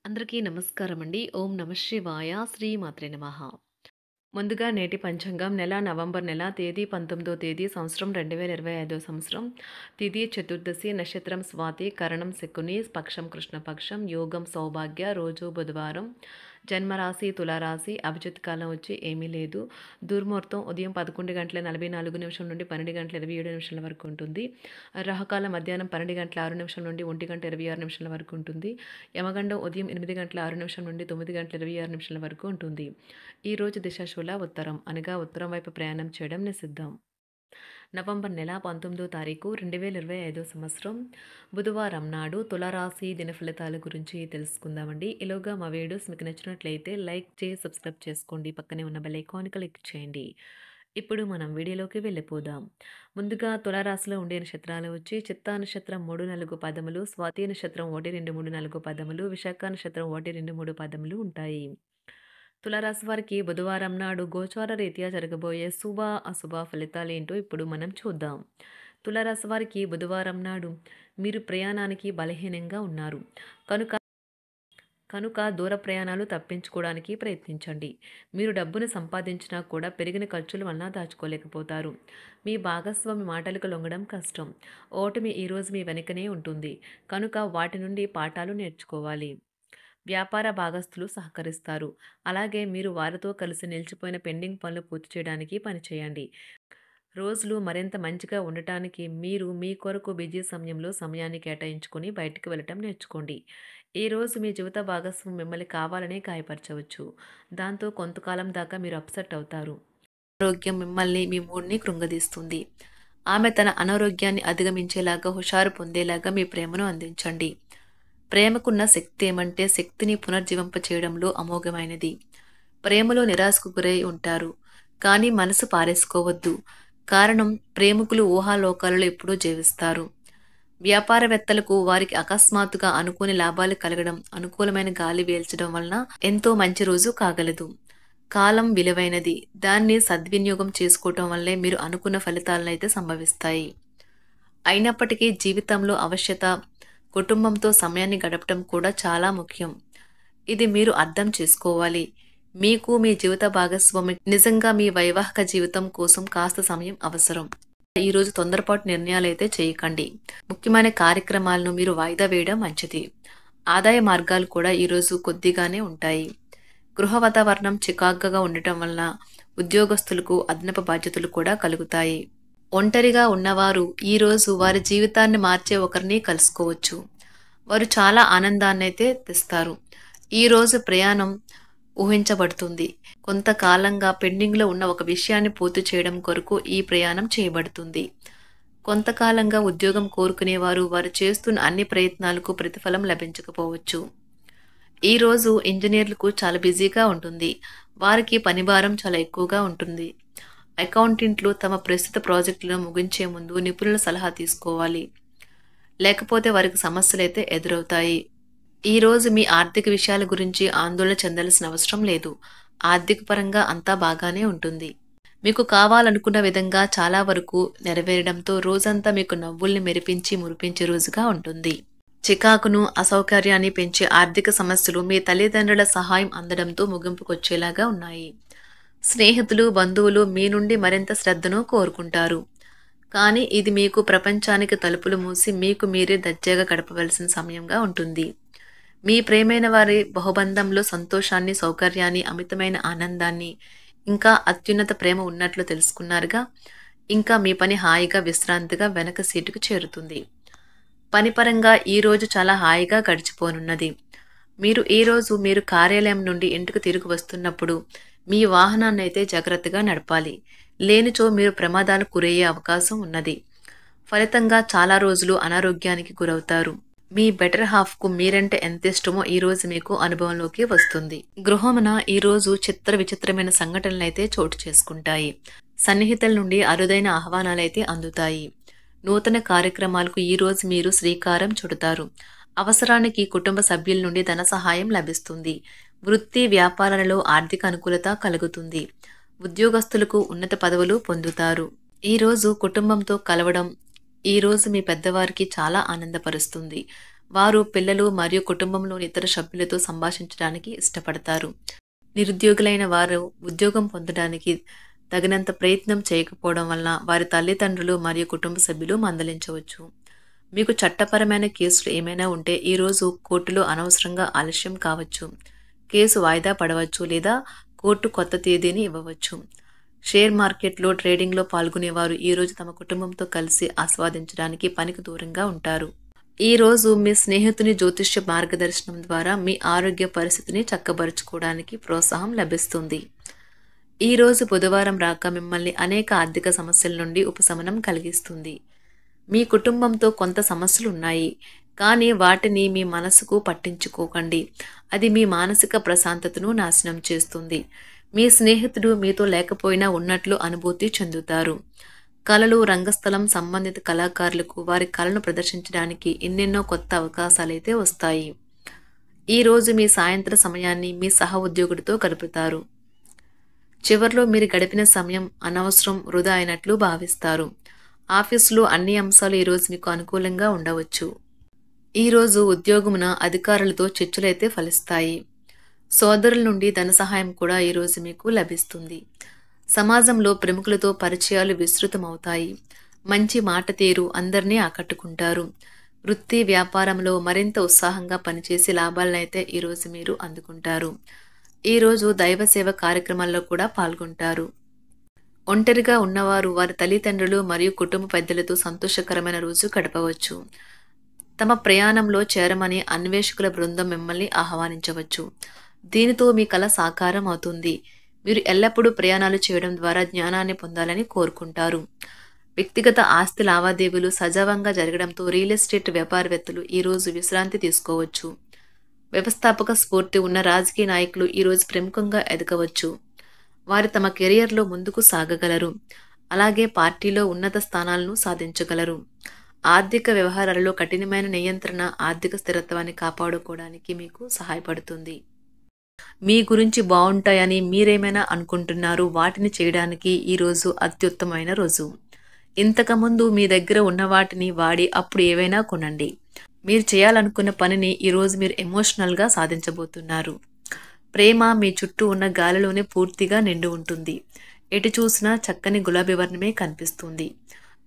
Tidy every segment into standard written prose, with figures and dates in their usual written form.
అందరికీ నమస్కారం అండి. ఓం నమః శివాయ. శ్రీమాత్రే నమః. ముందుగా నేటి పంచాంగం నెల నవంబర్ నెల తేదీ 19వ తేదీ సంవత్సరం 2025 సంవత్సరం. తిథి చతుర్దశి, నక్షత్రం స్వాతి, కరణం శకుని, పక్షం కృష్ణపక్షం, యోగం సౌభాగ్య, రోజు బుధవారం, జన్మరాశి తులారాశి, అభిజిత్ కాలం వచ్చి ఏమీ లేదు. దుర్ముహూర్తం ఉదయం 11:44 నుండి 12:27 వరకు ఉంటుంది. రాహుకాలం మధ్యాహ్నం 12:06 నుండి 1:26 వరకు ఉంటుంది. యమగండం ఉదయం 8:06 నుండి 9:26 వరకు ఉంటుంది. ఈ రోజు దిశాశూల ఉత్తరం అనగా ఉత్తరం వైపు ప్రయాణం చేయడం నిషిద్ధం. నవంబర్ నెల 19వ తారీఖు 2025 సంవత్సరం బుధవారం నాడు తులారాశి దిన ఫలితాల గురించి తెలుసుకుందామండి. ఈలోగా మా వీడియోస్ మీకు నచ్చినట్లయితే లైక్ చేసి సబ్స్క్రైబ్ చేసుకోండి. పక్కనే ఉన్న బెల్ ఐకాన్ క్లిక్ చేయండి. ఇప్పుడు మనం వీడియోలోకి వెళ్ళిపోదాం. ముందుగా తులారాశిలో ఉండే నక్షత్రాలు వచ్చి చిత్తా నక్షత్రం 3, 4 పదములు, స్వాతి నక్షత్రం 1, 2, 3, 4 పదములు, విశాఖ నక్షత్రం 1, 2, 3 పదములు ఉంటాయి. తులారాశి వారికి బుధవారం నాడు గోచార రీత్యా జరగబోయే శుభ అశుభ ఫలితాలు ఏంటో ఇప్పుడు మనం చూద్దాం. తులారాశి వారికి బుధవారం నాడు మీరు ప్రయాణానికి బలహీనంగా ఉన్నారు కనుక దూర ప్రయాణాలు తప్పించుకోవడానికి ప్రయత్నించండి. మీరు డబ్బును సంపాదించినా కూడా పెరిగిన ఖర్చుల వలన దాచుకోలేకపోతారు. మీ భాగస్వామి మాటలకు లొంగడం కష్టం. ఓటమి ఈరోజు మీ వెనుకనే ఉంటుంది కనుక వాటి నుండి పాఠాలు నేర్చుకోవాలి. వ్యాపార భాగస్తులు సహకరిస్తారు. అలాగే మీరు వారితో కలిసి నిలిచిపోయిన పెండింగ్ పనులు పూర్తి చేయడానికి పనిచేయండి. రోజులు మరింత మంచిగా ఉండటానికి మీరు మీ కొరకు బిజీ సమయంలో సమయాన్ని కేటాయించుకొని బయటికి వెళ్ళటం నేర్చుకోండి. ఈ రోజు మీ జీవిత భాగస్వామి మిమ్మల్ని కావాలనే గాయపరచవచ్చు. దాంతో కొంతకాలం దాకా మీరు అప్సెట్ అవుతారు. ఆరోగ్యం మిమ్మల్ని మీ మూడ్ని కృంగదీస్తుంది. ఆమె తన అనారోగ్యాన్ని అధిగమించేలాగా హుషారు పొందేలాగా మీ ప్రేమను అందించండి. ప్రేమకున్న శక్తి ఏమంటే శక్తిని పునర్జీవింప చేయడంలో అమోఘమైనది. ప్రేమలో నిరాశకు గురై ఉంటారు కానీ మనసు పారేసుకోవద్దు. కారణం ప్రేమికులు ఊహాలోకాలలో ఎప్పుడూ జీవిస్తారు. వ్యాపారవేత్తలకు వారికి అకస్మాత్తుగా అనుకోని లాభాలు కలగడం, అనుకూలమైన గాలి వీల్చడం వలన ఎంతో మంచి రోజు కాగలదు. కాలం విలువైనది. దాన్ని సద్వినియోగం చేసుకోవటం వల్లే మీరు అనుకున్న ఫలితాలనైతే సంభవిస్తాయి. అయినప్పటికీ జీవితంలో అవశ్యత కుటుంబంతో సమయాన్ని గడపడం కూడా చాలా ముఖ్యం. ఇది మీరు అర్థం చేసుకోవాలి. మీకు మీ జీవిత భాగస్వామి నిజంగా మీ వైవాహిక జీవితం కోసం కాస్త సమయం అవసరం. ఈరోజు తొందరపాటు నిర్ణయాలైతే చేయకండి. ముఖ్యమైన కార్యక్రమాలను మీరు వాయిదా వేయడం మంచిది. ఆదాయ మార్గాలు కూడా ఈరోజు కొద్దిగానే ఉంటాయి. గృహ వాతావరణం చికాకుగా ఉండటం వలన ఉద్యోగస్తులకు అదనపు బాధ్యతలు కూడా కలుగుతాయి. ఒంటరిగా ఉన్నవారు ఈరోజు వారి జీవితాన్ని మార్చే ఒకరిని కలుసుకోవచ్చు. వారు చాలా ఆనందాన్నైతే తెస్తారు. ఈరోజు ప్రయాణం ఊహించబడుతుంది. కొంతకాలంగా పెండింగ్లో ఉన్న ఒక విషయాన్ని పూర్తి చేయడం కొరకు ఈ ప్రయాణం చేయబడుతుంది. కొంతకాలంగా ఉద్యోగం కోరుకునేవారు వారు చేస్తున్న అన్ని ప్రయత్నాలకు ప్రతిఫలం లభించకపోవచ్చు. ఈరోజు ఇంజనీర్లకు చాలా బిజీగా ఉంటుంది. వారికి పనిభారం చాలా ఎక్కువగా ఉంటుంది. అకౌంటెంట్లు తమ ప్రస్తుత ప్రాజెక్టులను ముగించే ముందు నిపుణుల సలహా తీసుకోవాలి. లేకపోతే వారికి సమస్యలైతే ఎదురవుతాయి. ఈరోజు మీ ఆర్థిక విషయాల గురించి ఆందోళన చెందాల్సిన అవసరం లేదు. ఆర్థిక పరంగా అంతా బాగానే ఉంటుంది. మీకు కావాలనుకున్న విధంగా చాలా వరకు నెరవేరడంతో రోజంతా మీకు నవ్వుల్ని మెరిపించి మురిపించే రోజుగా ఉంటుంది. చికాకును అసౌకర్యాన్ని పెంచే ఆర్థిక సమస్యలు మీ తల్లిదండ్రుల సహాయం అందడంతో ముగింపుకొచ్చేలాగా ఉన్నాయి. స్నేహితులు బంధువులు మీ నుండి మరింత శ్రద్ధను కోరుకుంటారు. కానీ ఇది మీకు ప్రపంచానికి తలుపులు మూసి మీకు మీరే దర్జాగా గడపవలసిన సమయంగా ఉంటుంది. మీ ప్రేమైన వారి బహుబంధంలో సంతోషాన్ని, సౌకర్యాన్ని, అమితమైన ఆనందాన్ని, ఇంకా అత్యున్నత ప్రేమ ఉన్నట్లు తెలుసుకున్నారుగా. ఇంకా మీ పని హాయిగా విశ్రాంతిగా వెనక సీటుకు చేరుతుంది. పనిపరంగా ఈరోజు చాలా హాయిగా గడిచిపోనున్నది. మీరు కార్యాలయం నుండి ఇంటికి తిరిగి వస్తున్నప్పుడు మీ వాహనాన్ని అయితే జాగ్రత్తగా నడపాలి. లేనిచో మీరు ప్రమాదాలకు గురయ్యే అవకాశం ఉన్నది. ఫలితంగా చాలా రోజులు అనారోగ్యానికి గురవుతారు. మీ బెటర్ హాఫ్కు మీరంటే ఎంత ఇష్టమో ఈరోజు మీకు అనుభవంలోకి వస్తుంది. గృహమున ఈరోజు చిత్ర విచిత్రమైన సంఘటనలైతే చోటు చేసుకుంటాయి. సన్నిహితుల నుండి అరుదైన ఆహ్వానాలైతే అందుతాయి. నూతన కార్యక్రమాలకు ఈరోజు మీరు శ్రీకారం చుడతారు. అవసరానికి కుటుంబ సభ్యుల నుండి ధన సహాయం లభిస్తుంది. వృత్తి వ్యాపారాలలో ఆర్థిక అనుకూలత కలుగుతుంది. ఉద్యోగస్తులకు ఉన్నత పదవులు పొందుతారు. ఈరోజు కుటుంబంతో కలవడం ఈరోజు మీ పెద్దవారికి చాలా ఆనందపరుస్తుంది. వారు పిల్లలు మరియు కుటుంబంలోని ఇతర సభ్యులతో సంభాషించడానికి ఇష్టపడతారు. నిరుద్యోగులైన వారు ఉద్యోగం పొందడానికి తగినంత ప్రయత్నం చేయకపోవడం వలన వారి తల్లిదండ్రులు మరియు కుటుంబ సభ్యులు మందలించవచ్చు. మీకు చట్టపరమైన కేసులు ఏమైనా ఉంటే ఈరోజు కోర్టులో అనవసరంగా ఆలస్యం కావచ్చు. కేసు వాయిదా పడవచ్చు లేదా కోర్టు కొత్త తేదీని ఇవ్వవచ్చు. షేర్ మార్కెట్లో ట్రేడింగ్లో పాల్గొనేవారు ఈరోజు తమ కుటుంబంతో కలిసి ఆస్వాదించడానికి పనికి దూరంగా ఉంటారు. ఈరోజు మీ స్నేహితుని జ్యోతిష్య మార్గదర్శనం ద్వారా మీ ఆరోగ్య పరిస్థితిని చక్కబరుచుకోవడానికి ప్రోత్సాహం లభిస్తుంది. ఈరోజు బుధవారం రాక మిమ్మల్ని అనేక ఆర్థిక సమస్యల నుండి ఉపశమనం కలిగిస్తుంది. మీ కుటుంబంతో కొంత సమస్యలు ఉన్నాయి, కానీ వాటిని మీ మనసుకు పట్టించుకోకండి. అది మీ మానసిక ప్రశాంతతను నాశనం చేస్తుంది. మీ స్నేహితుడు మీతో లేకపోయినా ఉన్నట్లు అనుభూతి చెందుతారు. కళలు, రంగస్థలం సంబంధిత కళాకారులకు వారి కళను ప్రదర్శించడానికి ఎన్నెన్నో కొత్త అవకాశాలైతే వస్తాయి. ఈరోజు మీ సాయంత్ర సమయాన్ని మీ సహ ఉద్యోగుడితో గడుపుతారు. చివర్లో మీరు గడిపిన సమయం అనవసరం, వృధా అయినట్లు భావిస్తారు. ఆఫీసులో అన్ని అంశాలు ఈరోజు మీకు అనుకూలంగా ఉండవచ్చు. ఈరోజు ఉద్యోగమున అధికారులతో చర్చలైతే ఫలిస్తాయి. సోదరుల నుండి ధన సహాయం కూడా ఈరోజు మీకు లభిస్తుంది. సమాజంలో ప్రముఖులతో పరిచయాలు విస్తృతమవుతాయి. మంచి మాట తీరు అందరినీ ఆకట్టుకుంటారు. వృత్తి వ్యాపారంలో మరింత ఉత్సాహంగా పనిచేసి లాభాలనైతే ఈరోజు మీరు అందుకుంటారు. ఈరోజు దైవ సేవ కార్యక్రమాల్లో కూడా పాల్గొంటారు. ఒంటరిగా ఉన్నవారు వారి తల్లిదండ్రులు మరియు కుటుంబ పెద్దలతో సంతోషకరమైన రోజు గడపవచ్చు. తమ ప్రయాణంలో చేరమని అన్వేషకుల బృందం మిమ్మల్ని ఆహ్వానించవచ్చు. దీనితో మీ కల సాకారం అవుతుంది. మీరు ఎల్లప్పుడూ ప్రయాణాలు చేయడం ద్వారా జ్ఞానాన్ని పొందాలని కోరుకుంటారు. వ్యక్తిగత ఆస్తి లావాదేవీలు సజావంగా జరగడంతో రియల్ ఎస్టేట్ వ్యాపారవేత్తలు ఈరోజు విశ్రాంతి తీసుకోవచ్చు. వ్యవస్థాపక స్ఫూర్తి ఉన్న రాజకీయ నాయకులు ఈరోజు ప్రముఖంగా ఎదగవచ్చు. వారు తమ కెరియర్లో ముందుకు సాగగలరు. అలాగే పార్టీలో ఉన్నత స్థానాలను సాధించగలరు. ఆర్థిక వ్యవహారాలలో కఠినమైన నియంత్రణ ఆర్థిక స్థిరత్వాన్ని కాపాడుకోవడానికి మీకు సహాయపడుతుంది. మీ గురించి బాగుంటాయని మీరేమైనా అనుకుంటున్నారు, వాటిని చేయడానికి ఈరోజు అత్యుత్తమైన రోజు. ఇంతకుముందు మీ దగ్గర ఉన్న వాటిని వాడి అప్పుడు ఏవైనా కొనండి. మీరు చేయాలనుకున్న పనిని ఈరోజు మీరు ఎమోషనల్గా సాధించబోతున్నారు. ప్రేమ మీ చుట్టూ ఉన్న గాలిలోనే పూర్తిగా నిండి ఉంటుంది. ఎటు చూసినా చక్కని గులాబీ వర్ణమే కనిపిస్తుంది.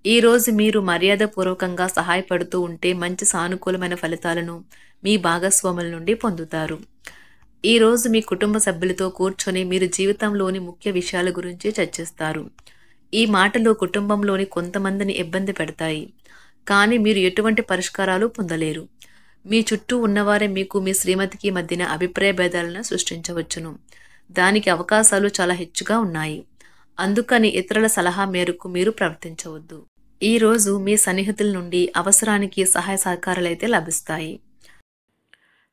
ఈరోజు మీరు మర్యాదపూర్వకంగా సహాయపడుతూ ఉంటే మంచి సానుకూలమైన ఫలితాలను మీ భాగస్వాముల నుండి పొందుతారు. ఈరోజు మీ కుటుంబ సభ్యులతో కూర్చొని మీరు జీవితంలోని ముఖ్య విషయాల గురించి చర్చిస్తారు. ఈ మాటలు కుటుంబంలోని కొంతమందిని ఇబ్బంది పెడతాయి, కానీ మీరు ఎటువంటి పరిష్కారాలు పొందలేరు. మీ చుట్టూ ఉన్నవారే మీకు మీ శ్రీమతికి మధ్యన అభిప్రాయ భేదాలను సృష్టించవచ్చును. దానికి అవకాశాలు చాలా హెచ్చుగా ఉన్నాయి. అందుకని ఇతరుల సలహా మేరకు మీరు ప్రవర్తించవద్దు. ఈరోజు మీ సన్నిహితుల నుండి అవసరానికి సహాయ సహకారాలైతే లభిస్తాయి.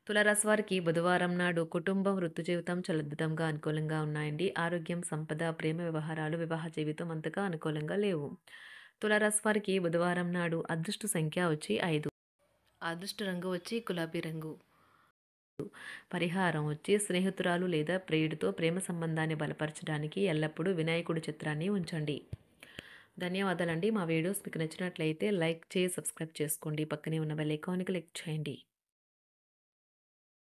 తులారాశి వారికి బుధవారం నాడు కుటుంబం, వృత్తి జీవితం చాలా అద్భుతంగా అనుకూలంగా ఉన్నాయండి. ఆరోగ్యం, సంపద, ప్రేమ వ్యవహారాలు, వివాహ జీవితం అంతగా అనుకూలంగా లేవు. తులారాశి వారికి బుధవారం నాడు అదృష్ట సంఖ్య వచ్చి 5. అదృష్ట రంగు వచ్చి గులాబీ రంగు. పరిహారం వచ్చి స్నేహితురాలు లేదా ప్రియుడితో ప్రేమ సంబంధాన్ని బలపరచడానికి ఎల్లప్పుడూ వినాయకుడి చిత్రాన్ని ఉంచండి. ధన్యవాదాలండి. మా వీడియోస్ మీకు నచ్చినట్లయితే లైక్ చేసి సబ్స్క్రైబ్ చేసుకోండి. పక్కనే ఉన్న బెల్ ఐకాన్ని క్లిక్ చేయండి.